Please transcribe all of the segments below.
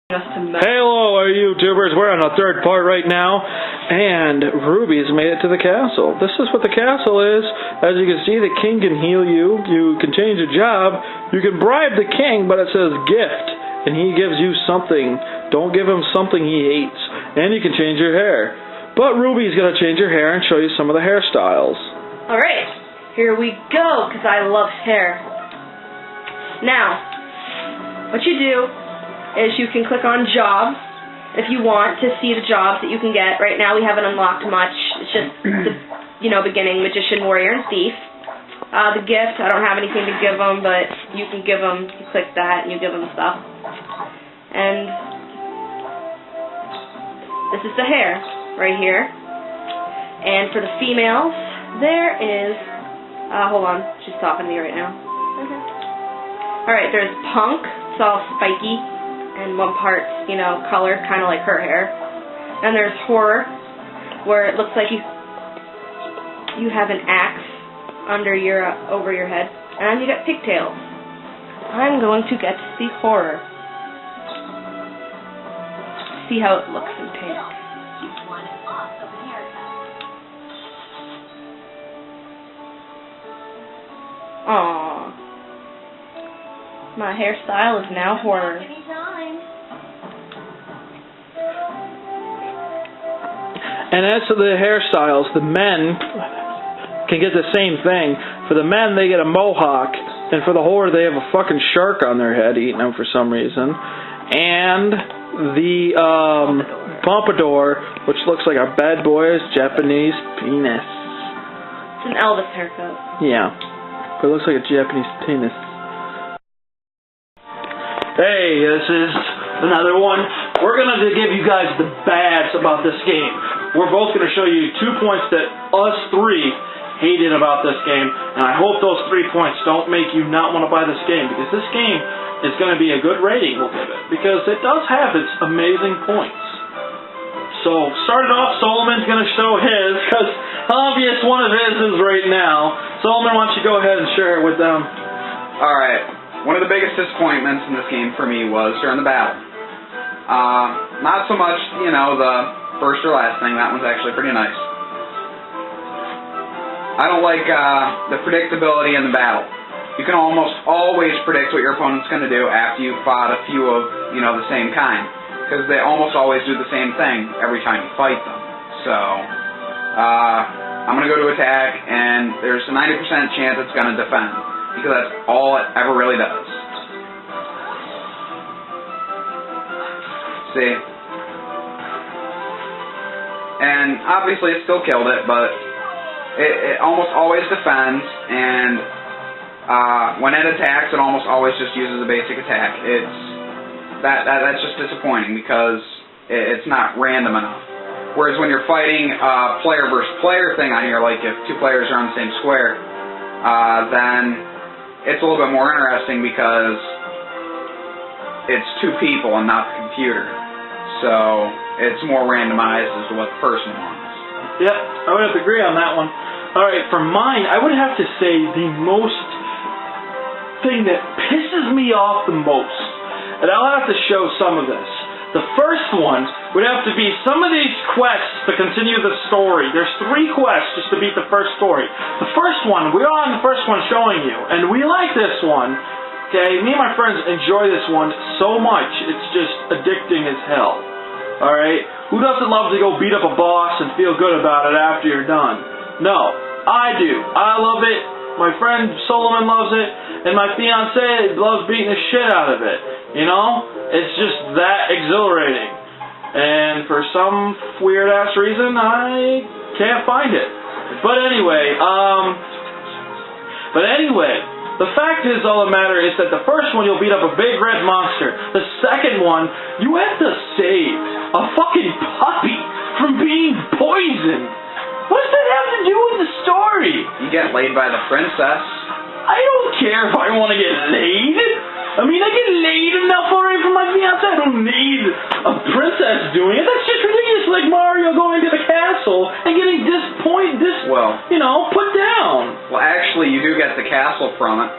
Hello, YouTubers. We're on the third part right now, and Ruby's made it to the castle. This is what the castle is. As you can see, the king can heal you. You can change a job. You can bribe the king, but it says gift, and he gives you something. Don't give him something he hates. And you can change your hair. But Ruby's going to change your hair and show you some of the hairstyles. Alright, here we go, because I love hair. Now, what you do is you can click on jobs if you want to see the jobs that you can get. Right now we haven't unlocked much. It's just the beginning, magician, warrior, and thief. The gift, I don't have anything to give them, but you can give them, you click that and you give them stuff. And this is the hair right here. And for the females, there is, hold on, she's talking to me right now. Okay. Alright, there's punk, it's all spiky. And one part, colored, kind of like her hair. And there's horror, where it looks like you have an axe under over your head. And you got pigtails. I'm going to get to see horror. See how it looks in pink. Aww. My hairstyle is now horror. And as to the hairstyles, the men can get the same thing. For the men, they get a mohawk, and for the whore, they have a fucking shark on their head eating them for some reason. And the pompadour, which looks like a bad boy's Japanese penis. It's an Elvis haircut. Yeah, but it looks like a Japanese penis. Hey, this is another one. We're going to give you guys the bads about this game. We're both going to show you 2 points that us three hated about this game, and I hope those 3 points don't make you not want to buy this game, because this game is going to be a good rating we'll give it, because it does have its amazing points. So, starting off, Solomon's going to show his, because obvious one of his is right now. Solomon, why don't you go ahead and share it with them? Alright, one of the biggest disappointments in this game for me was during the battle. Not so much, the first or last thing. That one's actually pretty nice. I don't like the predictability in the battle. You can almost always predict what your opponent's going to do after you've fought a few of, the same kind. Because they almost always do the same thing every time you fight them. So, I'm going to go to attack, and there's a 90% chance it's going to defend. Because that's all it ever really does. See? And obviously it still killed it, but it almost always defends, and when it attacks, it almost always just uses a basic attack. That's just disappointing because it's not random enough. Whereas when you're fighting a player versus player thing on here, like if two players are on the same square, then it's a little bit more interesting because it's two people and not the computer. So it's more randomized as to what the person wants. Yep, I would have to agree on that one. Alright, for mine, I would have to say the most thing that pisses me off the most, and I'll have to show some of this. The first one would have to be some of these quests to continue the story. There's 3 quests just to beat the first story. The first one, we're on the first one showing you, and we like this one. Okay, me and my friends enjoy this one so much, it's just addicting as hell. Alright? Who doesn't love to go beat up a boss and feel good about it after you're done? No, I do. I love it, my friend Solomon loves it, and my fiancé loves beating the shit out of it. It's just that exhilarating. And for some weird-ass reason, I can't find it. But anyway, the fact is, all that matters is that the first one you'll beat up a big red monster. The second one, you have to save a fucking puppy from being poisoned. What does that have to do with the story? You get laid by the princess. I don't care if I want to get laid. I mean, I get laid enough already from my fiancé. I don't need a princess doing it. That's just ridiculous. Like Mario going to the castle and getting put down. Well, actually, you do get the castle from it.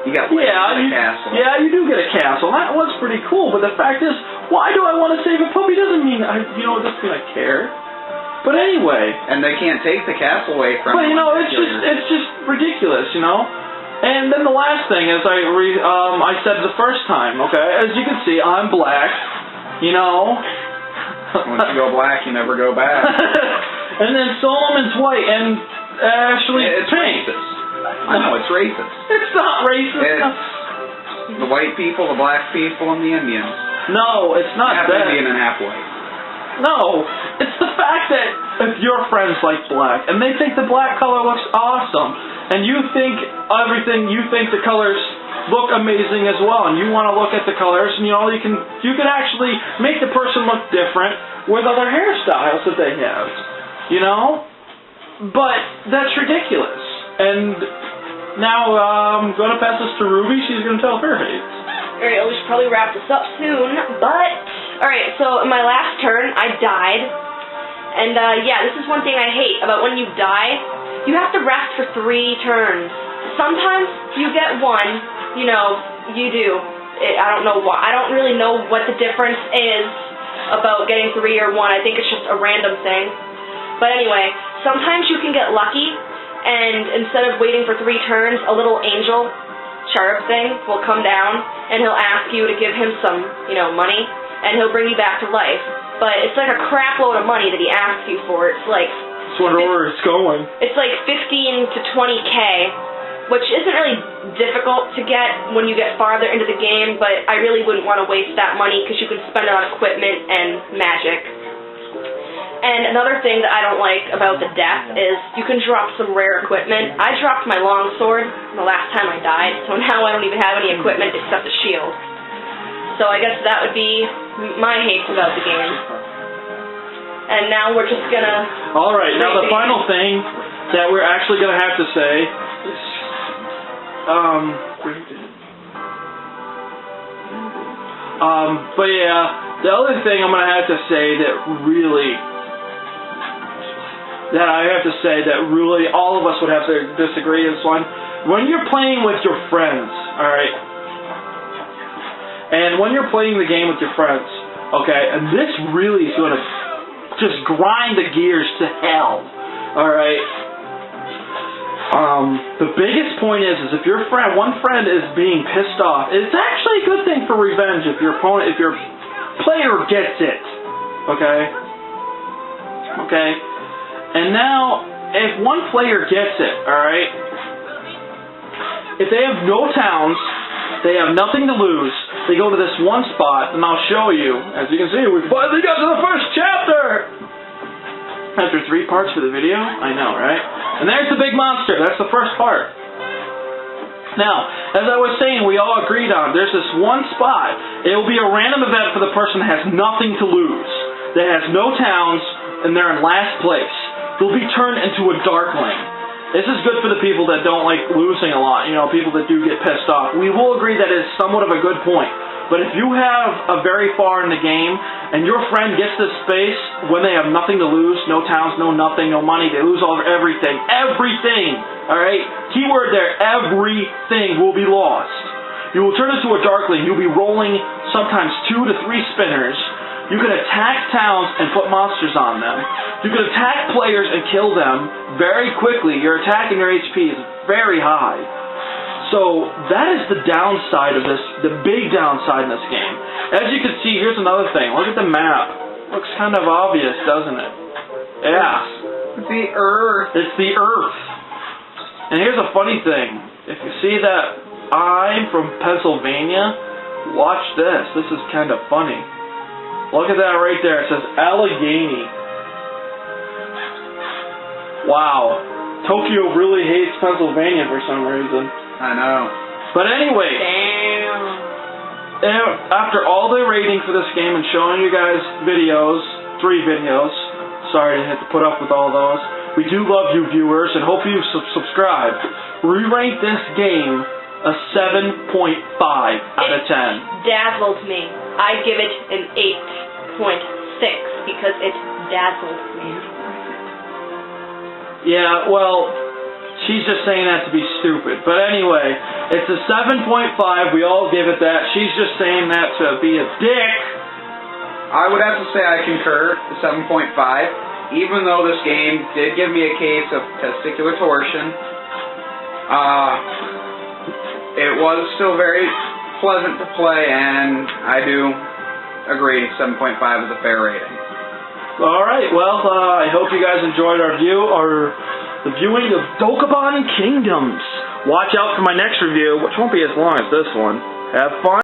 You got a castle. Yeah, you do get a castle. That was pretty cool, but the fact is, why do I want to save a puppy? Doesn't mean, it doesn't mean I care. But anyway. And they can't take the castle away from you. But, it's just ridiculous, And then the last thing is I said the first time, okay? As you can see, I'm black, Once you go black, you never go back. And then Solomon's white, and Ashley it's pink. Racist. I know, it's racist. It's not racist. It's the white people, the black people, and the Indians. No, it's not half that. Indian and half white. No, it's the fact that if your friends like black, and they think the black color looks awesome, and you think the colors look amazing as well, and you want to look at the colors, and you can actually make the person look different with other hairstyles that they have, But that's ridiculous. And now I'm going to pass this to Ruby. She's going to tell her hates. Alright, we should probably wrap this up soon, but... Alright, so in my last turn, I died. And, this is one thing I hate about when you die. You have to rest for 3 turns. Sometimes you get 1, you do. I don't know why. I don't really know what the difference is about getting 3 or 1. I think it's just a random thing. But anyway, sometimes you can get lucky, and instead of waiting for 3 turns, a little angel cherub thing will come down, and he'll ask you to give him some, money, and he'll bring you back to life. But it's like a crap load of money that he asks you for. It's like... Just wonder where it's going. It's like 15 to 20K, which isn't really difficult to get when you get farther into the game, but I really wouldn't want to waste that money because you can spend it on equipment and magic. And another thing that I don't like about the death is you can drop some rare equipment. I dropped my longsword the last time I died, so now I don't even have any equipment except a shield. So I guess that would be my hates about the game. And now we're just gonna... Alright, now the final thing that we're actually gonna have to say is... but yeah, the other thing I'm gonna have to say that really all of us would have to disagree is when you're playing with your friends, alright? And when you're playing the game with your friends, okay, and this really is going to just grind the gears to hell, alright? The biggest point is if one friend is being pissed off, it's actually a good thing for revenge if your player gets it, okay? Okay? And now, if one player gets it, alright, if they have no towns, they have nothing to lose, they go to this one spot, and I'll show you, as you can see, we finally got to the first chapter! After 3 parts for the video? I know, right? And there's the big monster, that's the first part. Now, as I was saying, we all agreed on, there's this one spot, it will be a random event for the person that has nothing to lose, that has no towns, and they're in last place. They'll be turned into a darkling. This is good for the people that don't like losing a lot, people that do get pissed off. We will agree that is somewhat of a good point. But if you have a very far in the game, and your friend gets this space when they have nothing to lose, no towns, no nothing, no money, they lose everything. Everything! Alright? Keyword there, everything will be lost. You will turn into a darkling. You'll be rolling sometimes 2 to 3 spinners. You can attack towns and put monsters on them. You can attack players and kill them very quickly. Your attack and your HP is very high. So that is the downside of this, the big downside in this game. As you can see, here's another thing. Look at the map. Looks kind of obvious, doesn't it? Yeah. It's the Earth. It's the Earth. And here's a funny thing. If you see that I'm from Pennsylvania, watch this. This is kind of funny. Look at that right there. It says Allegheny. Wow. Tokyo really hates Pennsylvania for some reason. I know. But anyway. Damn. After all the rating for this game and showing you guys videos, 3 videos. Sorry I had to put up with all those. We do love you viewers and hope you subscribe. We rank this game a 7.5 out of 10. Dazzled me. I give it an 8.6 because it dazzled me. Yeah, well, she's just saying that to be stupid. But anyway, it's a 7.5. We all give it that. She's just saying that to be a dick. I would have to say I concur, 7.5. Even though this game did give me a case of testicular torsion, it was still very pleasant to play, and I do agree 7.5 is a fair rating. Alright, well, I hope you guys enjoyed our the viewing of Dokapon Kingdoms. Watch out for my next review, which won't be as long as this one. Have fun.